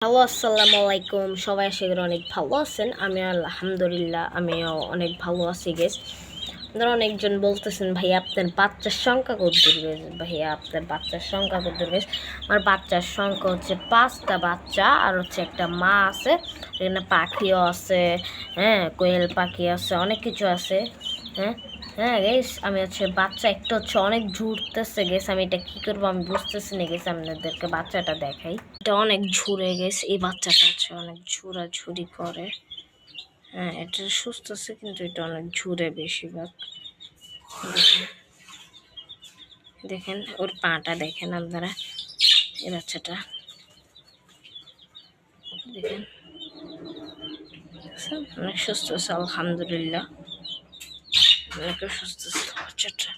Hello, আসসালামু আলাইকুম। সবাই আশা করি অনেক ভালো আছেন। আমি আলহামদুলিল্লাহ আমিও অনেক ভালো আছি গেস। আপনারা অনেকজন বলতেছেন ভাইয়া আপনার বাচ্চার সংখ্যা কতদূর গেস, ভাইয়া আপনার বাচ্চার সংখ্যা কতদূর গেস। আমার বাচ্চার সংখ্যা হচ্ছে 5টা বাচ্চা, আর হচ্ছে একটা মা আছে, এখানে পাখিও আছে, হ্যাঁ কোয়েল পাখি আছে, অনেক কিছু আছে। হ্যাঁ হ্যাঁ গেস, আমি হচ্ছে বাচ্চা একটা হচ্ছে অনেক ঝুরতেছে গেস। আমি এটা কি করবো আমি বুঝতেছি না গেস। আপনাদেরকে বাচ্চাটা দেখাই। এটা অনেক ঝুরে গেছে, এই বাচ্চাটা হচ্ছে অনেক ঝুরাঝুরি করে। হ্যাঁ, এটা সুস্থ আছে কিন্তু এটা অনেক ঝুরে বেশিরভাগ। দেখেন দেখেন ওর পাটা দেখেন আপনারা। এই বাচ্চাটা দেখেন, অনেক সুস্থ আছে আলহামদুলিল্লাহ, অনেক সুস্থ আছে বাচ্চাটা।